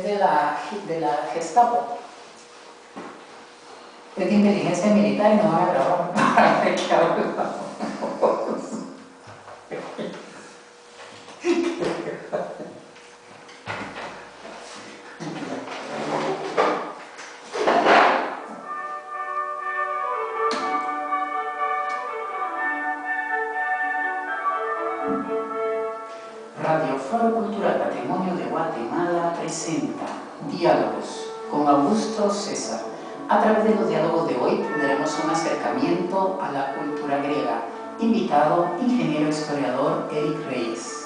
de la Gestapo. Es de inteligencia militar y no van a grabar. ¿Qué hago? Radio Faro Cultural Patrimonio de Guatemala presenta Diálogos con Augusto César. A través de los diálogos de hoy tendremos un acercamiento a la cultura griega. Invitado, ingeniero historiador Eric Reyes.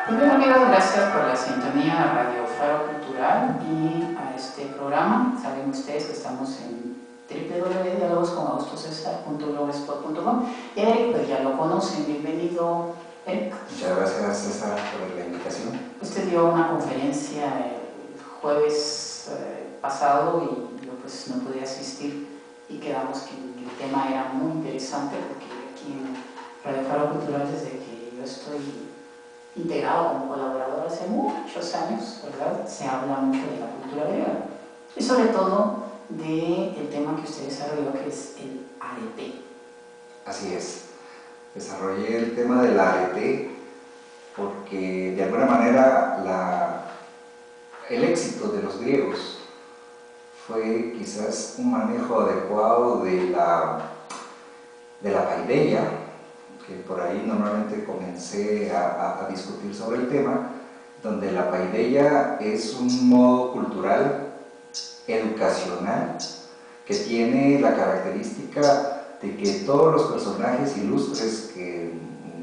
Primero, amigos, gracias por la sintonía a Radio Faro Cultural y a este programa. Saben ustedes que estamos en www.dialogosconaugustocesar.blogspot.com y Eric, pues ya lo conocen. Bienvenido, Eric. Muchas gracias, César, por la invitación. Usted dio una conferencia el jueves pasado y yo pues no pude asistir y quedamos que el tema era muy interesante porque aquí en Radio Faro Cultural, desde que yo estoy integrado como colaborador hace muchos años, ¿verdad? Se habla mucho de la cultura griega y sobre todo del tema que usted desarrolló, que es el arete. Así es, desarrollé el tema del arete porque de alguna manera el éxito de los griegos fue quizás un manejo adecuado de la paideia, que por ahí normalmente comencé a discutir sobre el tema, donde la paideia es un modo cultural, educacional, que tiene la característica de que todos los personajes ilustres que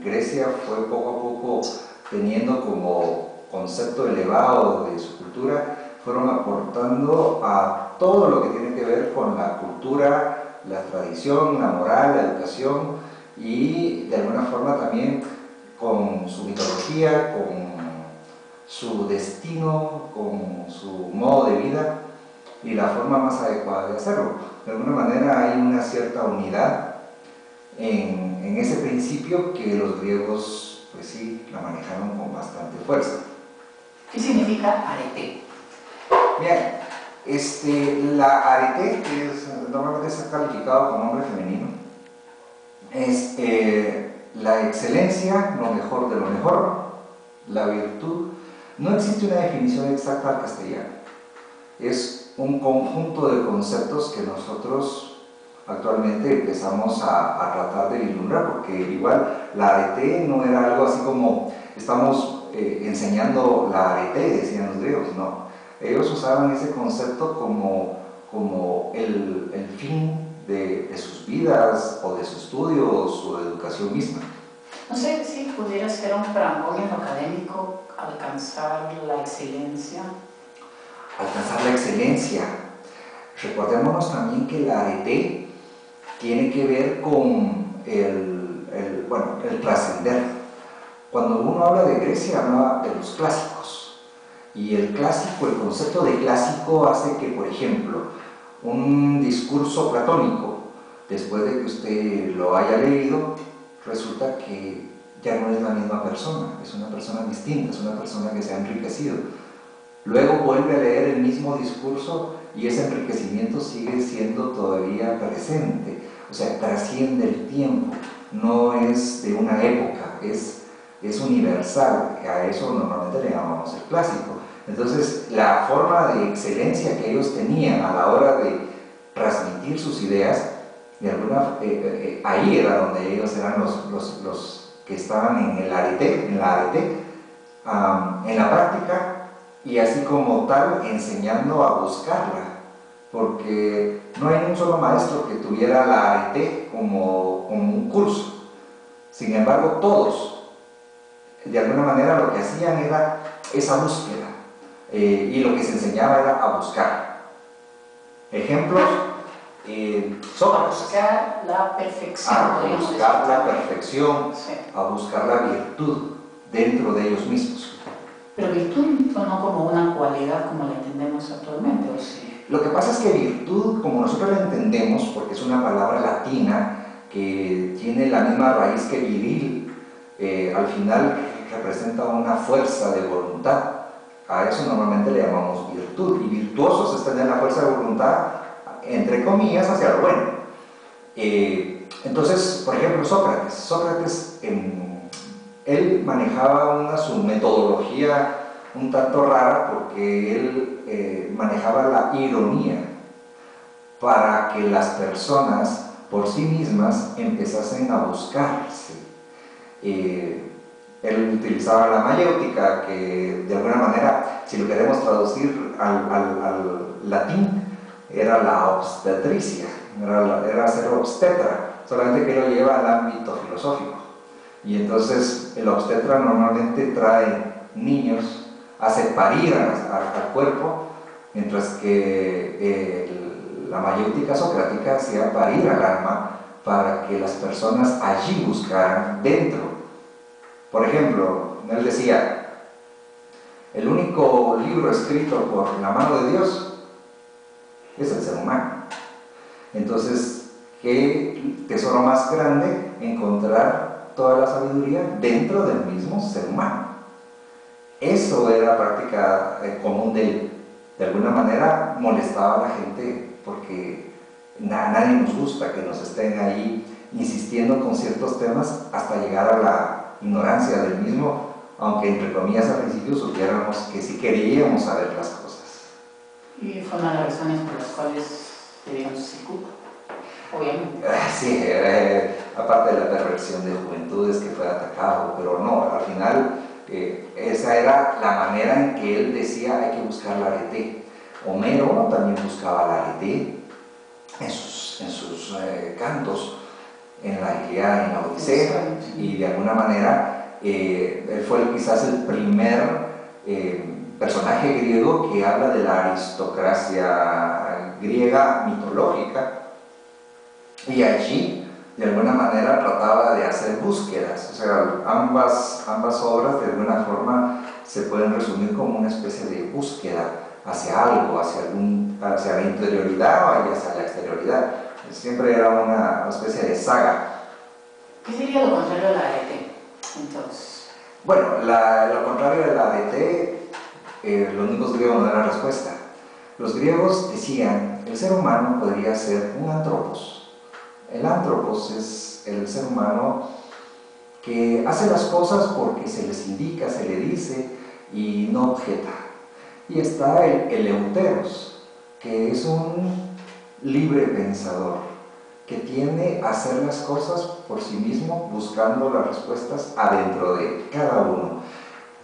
Grecia fue poco a poco teniendo como concepto elevado de su cultura, fueron aportando a todo lo que tiene que ver con la cultura, la tradición, la moral, la educación, y de alguna forma también con su mitología, con su destino, con su modo de vida y la forma más adecuada de hacerlo. De alguna manera hay una cierta unidad en ese principio que los griegos pues sí la manejaron con bastante fuerza. ¿Qué significa arete? Bien, la arete, que normalmente está calificado como nombre femenino, es la excelencia, lo mejor de lo mejor, la virtud. No existe una definición exacta al castellano. Es un conjunto de conceptos que nosotros actualmente empezamos a tratar de vislumbrar, porque igual la arete no era algo así como estamos enseñando la arete, decían los griegos, no. Ellos usaban ese concepto como el fin de sus vidas o de su estudio o su educación misma. No sé si pudiera ser un preámbulo académico, alcanzar la excelencia. Alcanzar la excelencia. Recordémonos también que la arete tiene que ver con el trascender. Cuando uno habla de Grecia, habla de los clásicos. Y el concepto de clásico hace que, por ejemplo, un discurso platónico, después de que usted lo haya leído, resulta que ya no es la misma persona, es una persona distinta, es una persona que se ha enriquecido. Luego vuelve a leer el mismo discurso y ese enriquecimiento sigue siendo todavía presente, o sea, trasciende el tiempo, no es de una época, es universal, a eso normalmente le llamamos el clásico. Entonces, la forma de excelencia que ellos tenían a la hora de transmitir sus ideas, ahí era donde ellos eran los que estaban en la arete, en la práctica, y así como tal enseñando a buscarla, porque no hay un solo maestro que tuviera la arete como un curso. Sin embargo, todos de alguna manera lo que hacían era esa búsqueda, y lo que se enseñaba era a buscar. Ejemplos, Sócrates. A buscar la perfección. A buscar la perfección, sí. a buscar la virtud dentro de ellos mismos. Pero virtud no como una cualidad como la entendemos actualmente, ¿o sí? Lo que pasa es que virtud, como nosotros la entendemos, porque es una palabra latina que tiene la misma raíz que viril, al final representa una fuerza de voluntad. A eso normalmente le llamamos virtud. Y virtuosos es tener la fuerza de voluntad, entre comillas, hacia lo bueno. Entonces, por ejemplo, Sócrates él manejaba su metodología un tanto rara, porque él manejaba la ironía para que las personas por sí mismas empezasen a buscarse. Él utilizaba la mayéutica, que de alguna manera, si lo queremos traducir al latín, era la obstetricia, era ser obstetra, solamente que lo lleva al ámbito filosófico. Y entonces el obstetra normalmente trae niños, hace parir al cuerpo, mientras que la mayéutica socrática hacía parir al alma para que las personas allí buscaran dentro. Por ejemplo, él decía, el único libro escrito por la mano de Dios es el ser humano. Entonces, ¿qué tesoro más grande encontrar toda la sabiduría dentro del mismo ser humano? Eso era práctica común de él. De alguna manera molestaba a la gente, porque nadie nos gusta que nos estén ahí insistiendo con ciertos temas hasta llegar a la ignorancia del mismo, aunque entre comillas al principio supiéramos que sí queríamos saber las cosas. Y fue una de las razones por las cuales debíamos circular, obviamente. Sí, aparte de la perversión de juventudes que fue atacado, pero no, al final esa era la manera en que él decía hay que buscar la arete. Homero también buscaba la arete en sus cantos, en la Ilíada y en la Odisea, y de alguna manera él fue quizás el primer personaje griego que habla de la aristocracia griega mitológica, y allí de alguna manera trataba de hacer búsquedas. O sea, ambas obras de alguna forma se pueden resumir como una especie de búsqueda hacia algo, hacia la interioridad y hacia la exterioridad. Siempre era una especie de saga. ¿Qué sería lo contrario de la arete, entonces? Bueno, lo contrario de la arete, los únicos griegos no dan la respuesta. Los griegos decían, el ser humano podría ser un antropos. El antropos es el ser humano que hace las cosas porque se les indica, se le dice y no objeta. Y está el eleuteros, que es un libre pensador, que tiende a hacer las cosas por sí mismo, buscando las respuestas adentro de cada uno.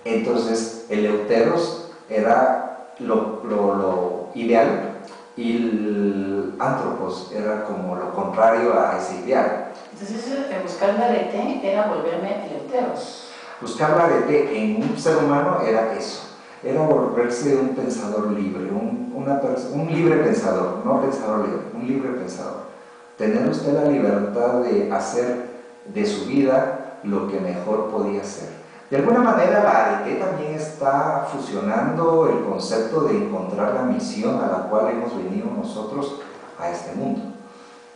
Entonces, eleuteros era lo ideal, y el antropos era como lo contrario a ese ideal. Entonces, buscar la arete era volverme eleuteros. Buscar la arete en un ser humano era eso. Era volverse un pensador libre, un libre pensador, no pensador libre, un libre pensador. Tener usted la libertad de hacer de su vida lo que mejor podía hacer. De alguna manera la arete también está fusionando el concepto de encontrar la misión a la cual hemos venido nosotros a este mundo.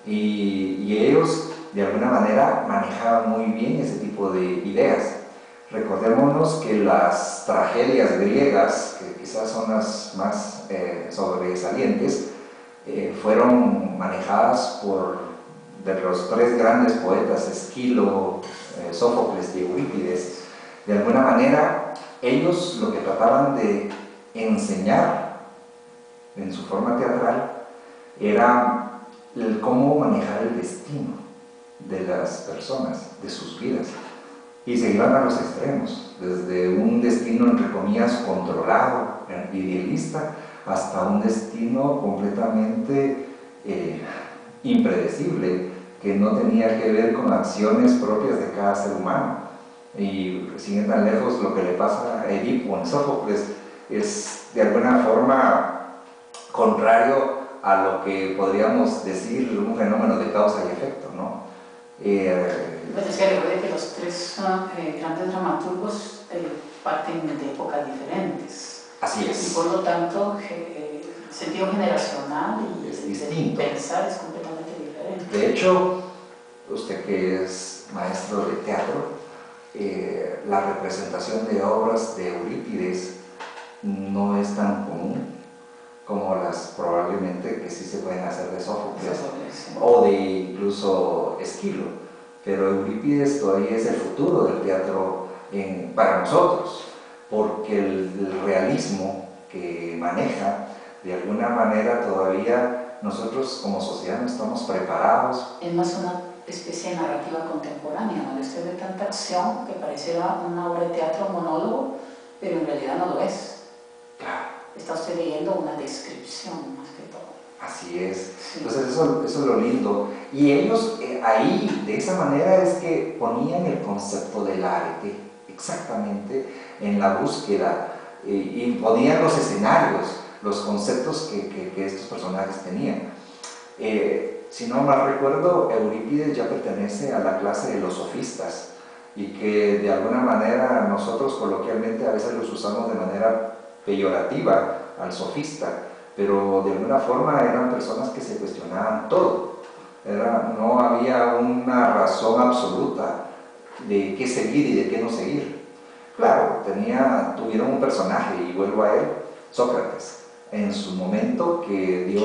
Y ellos de alguna manera manejaban muy bien ese tipo de ideas. Recordémonos que las tragedias griegas, que quizás son las más sobresalientes, fueron manejadas de los tres grandes poetas, Esquilo, Sófocles y Eurípides. De alguna manera, ellos lo que trataban de enseñar en su forma teatral era cómo manejar el destino de las personas, de sus vidas. Y se iban a los extremos, desde un destino, entre comillas, controlado, idealista, hasta un destino completamente impredecible, que no tenía que ver con acciones propias de cada ser humano. Y sin ir tan lejos, lo que le pasa a Edipo en Sófocles es de alguna forma contrario a lo que podríamos decir un fenómeno de causa y efecto, ¿no? Pues es que recuerde que los tres grandes dramaturgos parten de épocas diferentes. Así es. Y por lo tanto, el sentido generacional y es el distinto. pensar es completamente diferente. De hecho, usted que es maestro de teatro, la representación de obras de Eurípides no es tan común como las probablemente que sí se pueden hacer de Sófocles o de incluso Esquilo, pero Eurípides todavía es el futuro del teatro para nosotros, porque el realismo que maneja, de alguna manera todavía nosotros como sociedad no estamos preparados. Es más una especie de narrativa contemporánea, donde usted ve tanta acción que pareciera una obra de teatro, un monólogo, pero en realidad no lo es. Claro. Está usted leyendo una descripción más que todo. Así es. Sí. Entonces eso es lo lindo. Y ellos ahí, de esa manera, es que ponían el concepto del arte, exactamente, en la búsqueda, y ponían los escenarios, los conceptos que estos personajes tenían. Si no mal recuerdo, Eurípides ya pertenece a la clase de los sofistas, y que de alguna manera nosotros coloquialmente a veces los usamos de manera peyorativa al sofista, pero de alguna forma eran personas que se cuestionaban todo. No había una razón absoluta de qué seguir y de qué no seguir. Claro, tuvieron un personaje, y vuelvo a él, Sócrates, en su momento que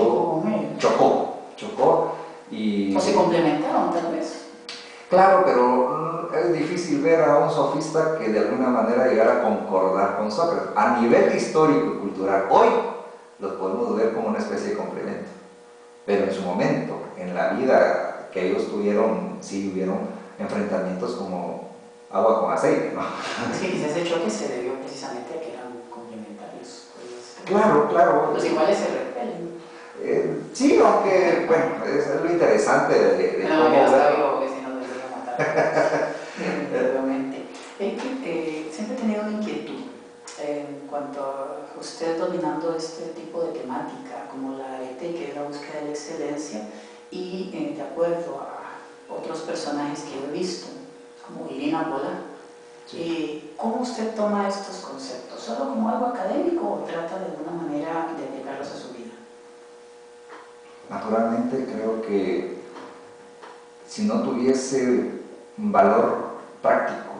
chocó y... O se complementaron tal vez. Claro, pero es difícil ver a un sofista que de alguna manera llegara a concordar con Sócrates. A nivel histórico y cultural, hoy los podemos ver como una especie de complemento. Pero en su momento, en la vida que ellos tuvieron, sí hubieron enfrentamientos como agua con aceite, ¿no? Es que quizás ese choque se debió precisamente a que eran complementarios. Claro. Los iguales se repelen. Sí, aunque, bueno, es lo interesante de no, cómo... ya está vivo, porque si no les debería matar. Definitivamente. Siempre he tenido una inquietud en cuanto a usted dominando este tipo de temática, como la arete, que es la búsqueda de la excelencia, y de acuerdo a otros personajes que he visto, como Irina Bola, sí. ¿Cómo usted toma estos conceptos? ¿Solo como algo académico o trata de alguna manera de aplicarlos a su vida? Naturalmente creo que si no tuviese un valor práctico,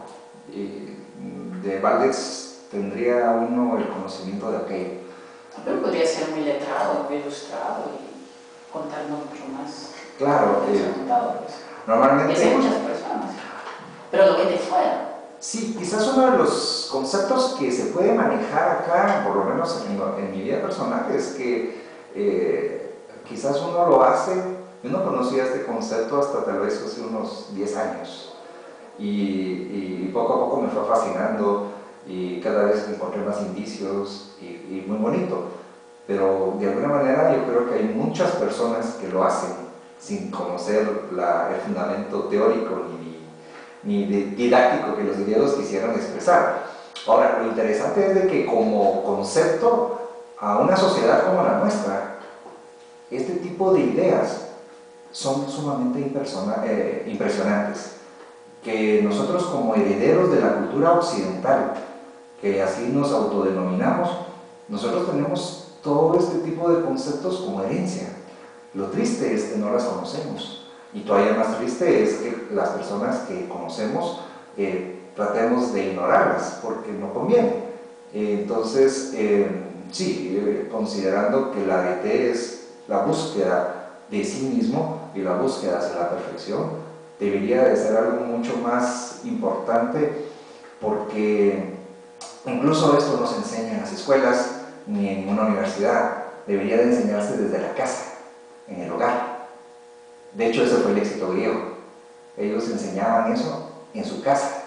de Valdés tendría uno el conocimiento de aquello. Pero podría ser muy letrado, muy ilustrado y contarnos mucho más. Claro, pues. normalmente... hay muchas personas, pero lo ven de fuera. Sí, quizás uno de los conceptos que se puede manejar acá, por lo menos en mi vida personal, es que quizás uno lo hace. Yo no conocía este concepto hasta tal vez hace unos 10 años, y poco a poco me fue fascinando, y cada vez encontré más indicios, y muy bonito. Pero de alguna manera yo creo que hay muchas personas que lo hacen sin conocer el fundamento teórico ni didáctico que los griegos quisieron expresar. Ahora, lo interesante es de que como concepto, a una sociedad como la nuestra, este tipo de ideas son sumamente impresionantes, que nosotros como herederos de la cultura occidental, que así nos autodenominamos, nosotros tenemos todo este tipo de conceptos como herencia. Lo triste es que no las conocemos, y todavía más triste es que las personas que conocemos tratemos de ignorarlas, porque no conviene. Entonces, sí, considerando que la arete es la búsqueda de sí mismo y la búsqueda hacia la perfección, debería de ser algo mucho más importante, porque incluso esto no se enseña en las escuelas ni en una universidad. Debería de enseñarse desde la casa, en el hogar. De hecho, ese fue el éxito griego. Ellos enseñaban eso en su casa.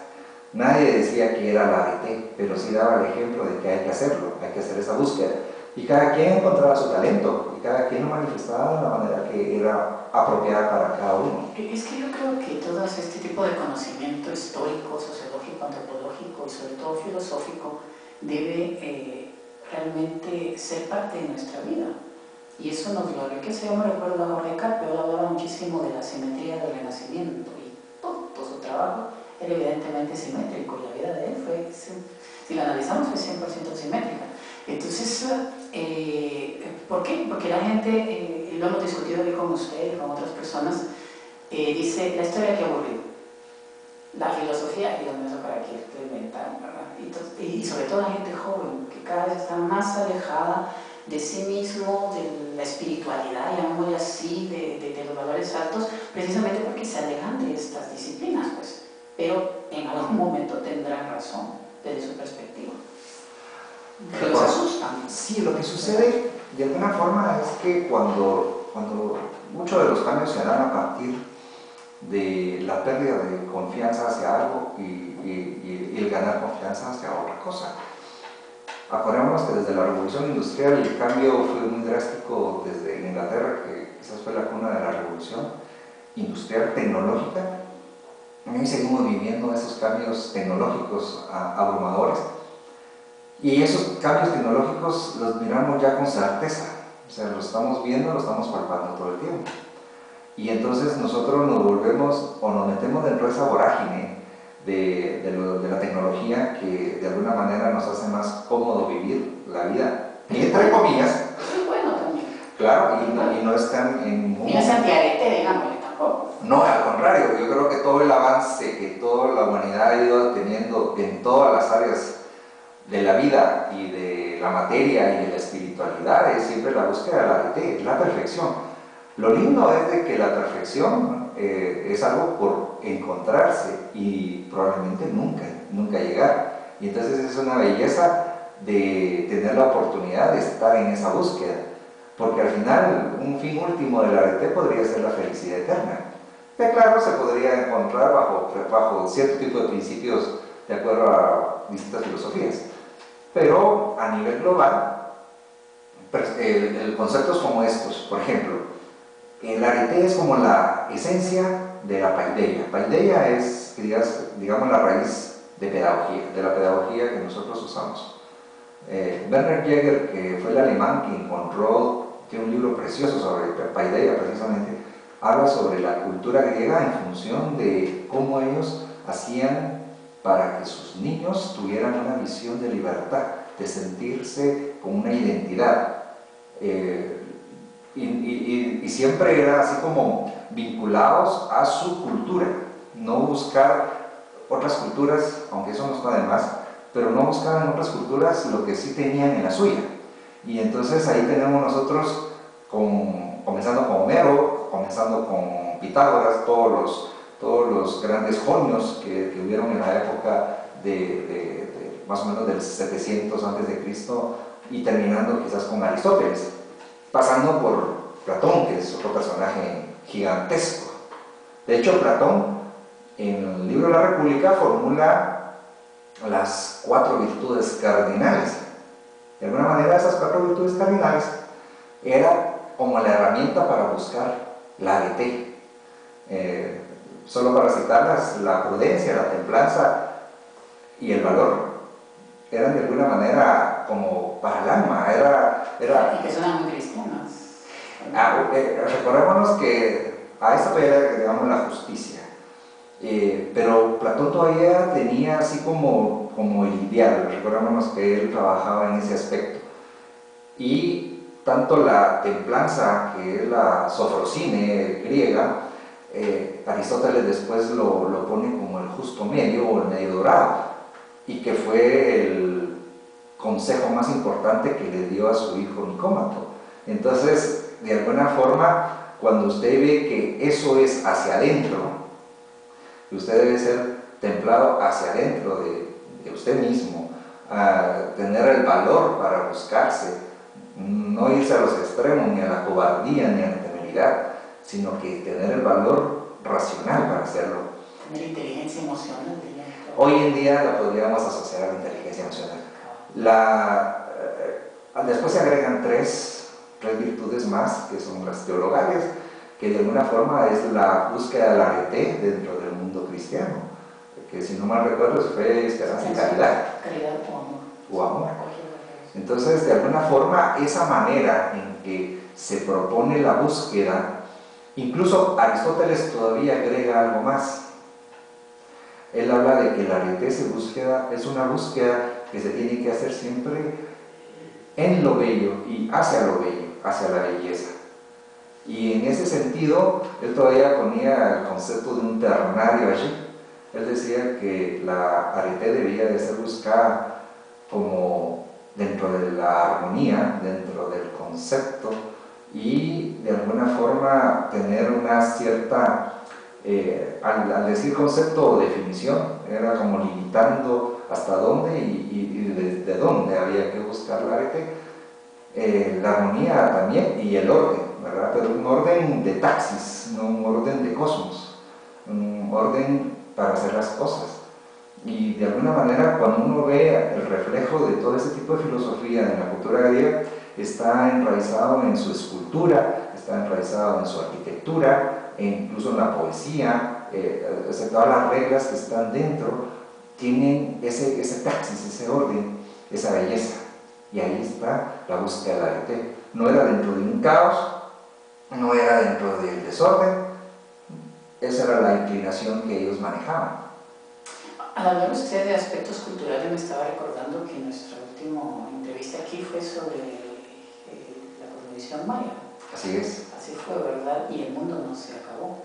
Nadie decía que era la arete, pero sí daba el ejemplo de que hay que hacerlo, hay que hacer esa búsqueda. Y cada quien encontraba su talento, y cada quien lo manifestaba de la manera que era apropiada para cada uno. Es que yo creo que todo este tipo de conocimiento histórico, sociológico, sociológico, antropológico y sobre todo filosófico debe realmente ser parte de nuestra vida. Y eso nos lo enriquece. Yo me recuerdo a Jorge Carpe, él hablaba muchísimo de la simetría del Renacimiento y todo su trabajo era evidentemente simétrico y la vida de él fue, si la analizamos, fue 100% simétrica. Entonces, ¿por qué? Porque la gente, lo hemos discutido hoy con usted y con otras personas, dice, la historia que aburrido, la filosofía, y donde eso para qué estoy inventando, ¿verdad? Y sobre todo la gente joven, que cada vez está más alejada de sí mismo, de la espiritualidad, llamémosle así, de los valores altos, precisamente porque se alejan de estas disciplinas, pues. Pero en algún momento tendrán razón desde su perspectiva. Pero se asustan. Sí, lo que sucede de alguna forma es que cuando muchos de los cambios se dan a partir de la pérdida de confianza hacia algo y el ganar confianza hacia otra cosa. Acordémonos que desde la Revolución Industrial el cambio fue muy drástico desde Inglaterra, que quizás fue la cuna de la Revolución Industrial Tecnológica. Y seguimos viviendo esos cambios tecnológicos abrumadores. Y esos cambios tecnológicos los miramos ya con certeza, o sea, los estamos viendo, los estamos palpando todo el tiempo. Y entonces nosotros nos volvemos o nos metemos dentro de esa vorágine de la tecnología que de alguna manera nos hace más cómodo vivir la vida, entre comillas. Es bueno también. Claro, y no están en... Y no es antiarete, digámosle tampoco. No, al contrario, yo creo que todo el avance que toda la humanidad ha ido teniendo en todas las áreas de la vida y de la materia y de la espiritualidad es siempre la búsqueda de la perfección. Lo lindo es de que la perfección es algo por encontrarse y probablemente nunca llegar. Y entonces es una belleza de tener la oportunidad de estar en esa búsqueda, porque al final un fin último del arete podría ser la felicidad eterna, que claro se podría encontrar bajo cierto tipo de principios de acuerdo a distintas filosofías, pero a nivel global conceptos como estos, por ejemplo, el arete es como la esencia de la paideia. Paideia es, digamos, la raíz de la pedagogía que nosotros usamos. Werner Jäger, que fue el alemán que encontró, tiene un libro precioso sobre paideia precisamente, habla sobre la cultura griega en función de cómo ellos hacían para que sus niños tuvieran una visión de libertad, de sentirse con una identidad. Y siempre era así como vinculados a su cultura, no buscar otras culturas, aunque eso no está de más, pero no buscaban en otras culturas lo que sí tenían en la suya. Y entonces ahí tenemos nosotros, comenzando con Homero, comenzando con Pitágoras, todos los grandes jonios que hubieron en la época de más o menos del 700 a.C. y terminando quizás con Aristóteles, pasando por Platón, que es otro personaje gigantesco. De hecho, Platón, en el libro de la República, formula las 4 virtudes cardinales. De alguna manera, esas 4 virtudes cardinales era como la herramienta para buscar la arete. Solo para citarlas, la prudencia, la templanza y el valor eran de alguna manera como para el alma. Y que suenan muy cristianos. Recordémonos que a esta todavía le agregamos la justicia, pero Platón todavía tenía así como el ideal. Recordémonos que él trabajaba en ese aspecto, y tanto la templanza, que es la sofrosine griega, Aristóteles después lo pone como el justo medio o el medio dorado, y que fue el consejo más importante que le dio a su hijo Nicómaco. Entonces, de alguna forma, cuando usted ve que eso es hacia adentro, que usted debe ser templado hacia adentro de usted mismo, tener el valor para buscarse, no irse a los extremos, ni a la cobardía, ni a la temeridad, sino que tener el valor racional para hacerlo. Tener inteligencia emocional. Hoy en día la podríamos asociar a la inteligencia emocional. Después se agregan tres virtudes más, que son las teologales, que de alguna forma es la búsqueda del arete dentro del mundo cristiano, que si no mal recuerdo fue Esperanza y Caridad. Caridad o amor. O amor. Entonces, de alguna forma, esa manera en que se propone la búsqueda, incluso Aristóteles todavía agrega algo más. Él habla de que la arete es una búsqueda que se tiene que hacer siempre en lo bello y hacia lo bello, hacia la belleza. Y en ese sentido, él todavía ponía el concepto de un ternario allí. Él decía que la arete debía de ser buscada como dentro de la armonía, dentro del concepto, y de alguna forma tener una cierta, al decir concepto o definición, era como limitando hasta dónde y desde dónde había que buscar la arete, la armonía también y el orden, ¿verdad? Pero un orden de taxis, no un orden de cosmos, un orden para hacer las cosas. Y de alguna manera, cuando uno ve el reflejo de todo ese tipo de filosofía en la cultura griega, está enraizado en su escultura, está enraizado en su arquitectura, e incluso en la poesía, todas las reglas que están dentro tienen ese taxis, ese orden, esa belleza. Y ahí está la búsqueda de la arete. No era dentro de un caos, no era dentro del desorden, esa era la inclinación que ellos manejaban. Al hablar usted de aspectos culturales, me estaba recordando que nuestra última entrevista aquí fue sobre la cosmovisión maya. Así es. Así fue, ¿verdad? Y el mundo no se acabó.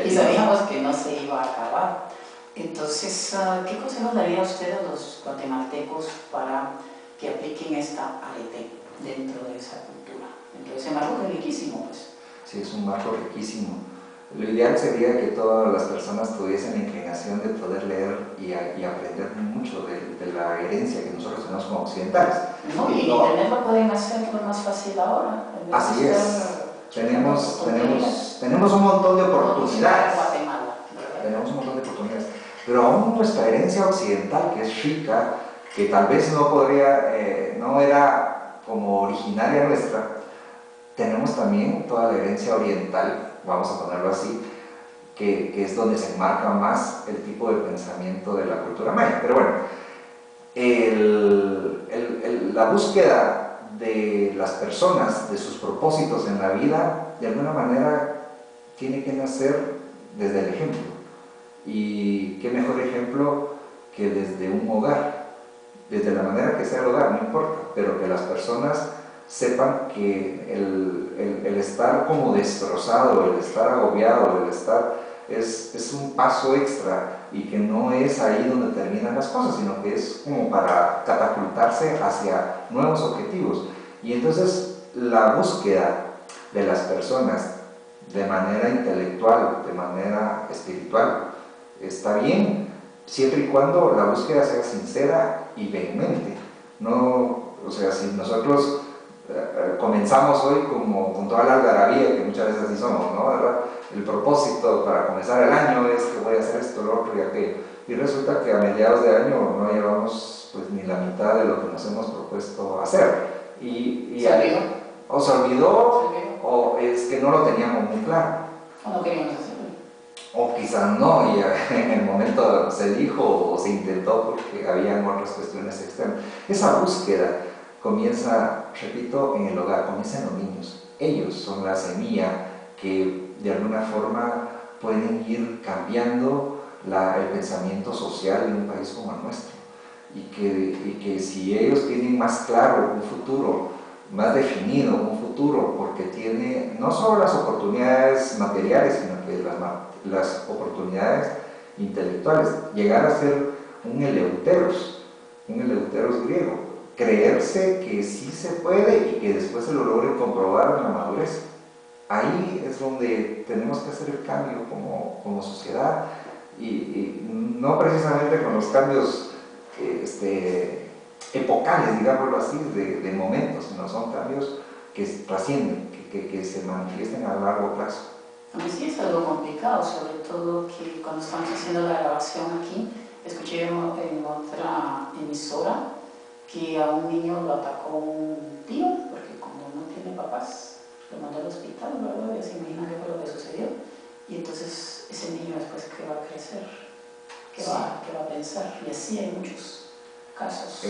y sabíamos que no se iba a acabar. Entonces, ¿qué consejo daría usted a los guatemaltecos para que apliquen esta arete dentro de esa cultura? Entonces, es un marco riquísimo, pues. Sí, es un marco riquísimo. Lo ideal sería que todas las personas tuviesen la inclinación de poder leer y aprender mucho de la herencia que nosotros tenemos como occidentales. No, y en Internet lo pueden hacer más fácil ahora. Así es. Tenemos un montón de oportunidades. Tenemos un montón de oportunidades. Pero aún nuestra herencia occidental, que es rica, que tal vez no era como originaria nuestra, tenemos también toda la herencia oriental, vamos a ponerlo así, que es donde se enmarca más el tipo de pensamiento de la cultura maya. Pero bueno, la búsqueda de las personas, de sus propósitos en la vida, de alguna manera tiene que nacer desde el ejemplo. Y qué mejor ejemplo que desde un hogar, desde la manera que sea el hogar, no importa, pero que las personas sepan que el estar como destrozado, el estar agobiado, el estar es un paso extra y que no es ahí donde terminan las cosas, sino que es como para catapultarse hacia nuevos objetivos. Y entonces la búsqueda de las personas de manera intelectual, de manera espiritual, está bien, siempre y cuando la búsqueda sea sincera y vehemente. No, o sea, si nosotros comenzamos hoy con toda la algarabía, que muchas veces así somos, ¿no? ¿Verdad? El propósito para comenzar el año es que voy a hacer esto, lo otro y aquello. Y resulta que a mediados de año no llevamos pues ni la mitad de lo que nos hemos propuesto hacer. O se olvidó, o es que no lo teníamos muy claro. O no queríamos hacerlo. O quizás no, y en el momento se dijo o se intentó porque habían otras cuestiones externas. Esa búsqueda comienza, repito, en el hogar, comienza en los niños. Ellos son la semilla que de alguna forma pueden ir cambiando el pensamiento social de un país como el nuestro. Y que si ellos tienen más claro un futuro, más definido un futuro, porque tiene no solo las oportunidades materiales, sino que las oportunidades intelectuales, llegar a ser un eleuteros griego, creerse que sí se puede y que después se lo logre comprobar en la madurez. Ahí es donde tenemos que hacer el cambio como sociedad y no precisamente con los cambios epocales, digámoslo así, de momentos, sino son cambios que trascienden, que se manifiesten a largo plazo. A mí sí es algo complicado, sobre todo que cuando estamos haciendo la grabación aquí, escuché en otra emisora que a un niño lo atacó un tío, porque como no tiene papás, lo mandó al hospital, ¿verdad? Ya se imagina qué fue lo que sucedió. Y entonces ese niño después, ¿qué va a crecer? ¿Qué va a pensar? Y así hay muchos casos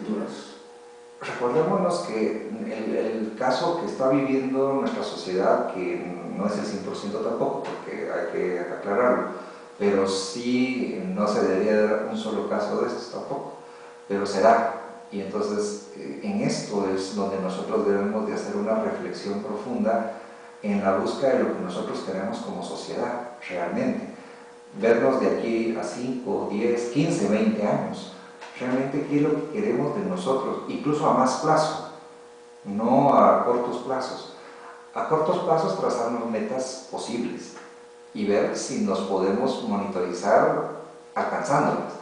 duros. Recordémonos que el caso que está viviendo nuestra sociedad, que no es el 100% tampoco, porque hay que aclararlo, pero sí no se debería dar un solo caso de estos tampoco, pero se da. Y entonces en esto es donde nosotros debemos de hacer una reflexión profunda en la búsqueda de lo que nosotros queremos como sociedad, realmente. Vernos de aquí a 5, 10, 15, 20 años. Realmente qué es lo que queremos de nosotros, incluso a más plazo, no a cortos plazos. A cortos plazos trazarnos metas posibles y ver si nos podemos monitorizar alcanzándolas.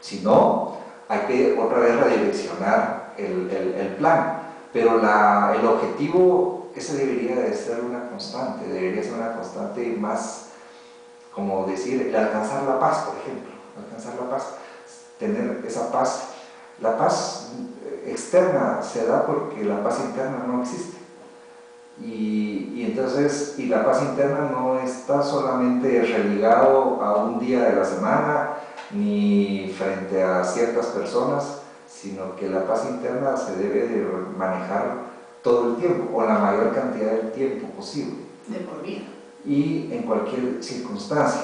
Si no, hay que otra vez redireccionar el plan, pero el objetivo ese debería de ser una constante, debería ser una constante más, como decir, el alcanzar la paz, por ejemplo, alcanzar la paz, tener esa paz. La paz externa se da porque la paz interna no existe. Y entonces, y la paz interna no está solamente religado a un día de la semana, ni frente a ciertas personas, sino que la paz interna se debe de manejar todo el tiempo, o la mayor cantidad del tiempo posible. De por vida. Y en cualquier circunstancia.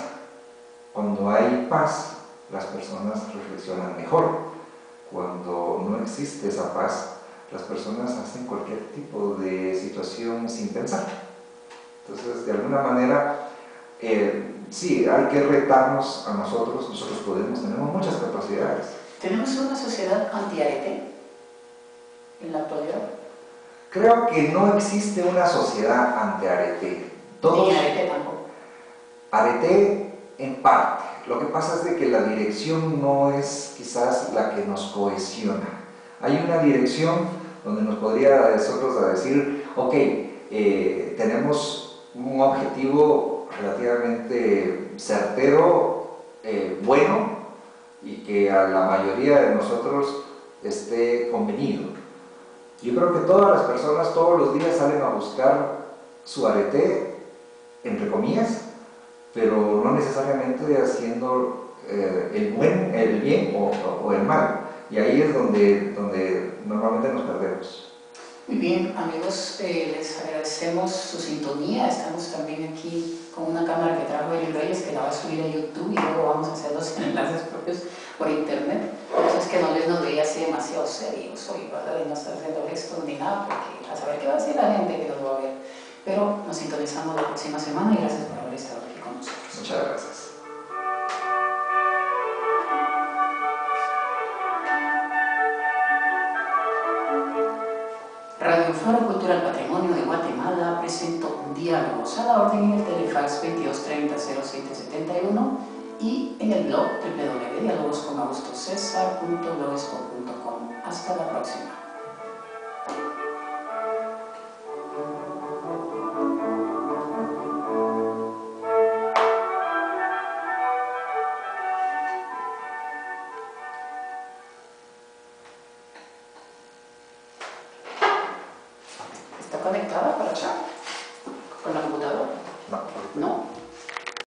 Cuando hay paz, las personas reflexionan mejor. Cuando no existe esa paz, las personas hacen cualquier tipo de situación sin pensar. Entonces, de alguna manera, sí, hay que retarnos a nosotros podemos, tenemos muchas capacidades. ¿Tenemos una sociedad anti-arete en la actualidad? Creo que no existe una sociedad anti-arete. Ni arete tampoco. Arete en parte. Lo que pasa es de que la dirección no es quizás la que nos cohesiona. Hay una dirección donde nos podría nosotros decir, ok, tenemos un objetivo relativamente certero, bueno, y que a la mayoría de nosotros esté convenido. Yo creo que todas las personas todos los días salen a buscar su arete, entre comillas, pero no necesariamente haciendo el bien o el mal. Y ahí es donde normalmente nos perdemos. Muy bien, amigos, les agradecemos su sintonía. Estamos también aquí con una cámara que trajo Eli Reyes, que la va a subir a YouTube, y luego vamos a hacer los enlaces propios por internet. Por eso es que no les nos veía así demasiado serios hoy, ¿verdad? Y no estar haciendo gestos ni nada, porque a saber qué va a decir la gente que nos va a ver. Pero nos sintonizamos la próxima semana y gracias por haber estado aquí con nosotros. Muchas gracias. Radio Foro Cultural Patrimonio de Guatemala presentó Diálogos, a la orden en el telefax 2230-0771 y en el blog www.dialogosconagustocesar.blogspot.com. Hasta la próxima. Está conectada para acá.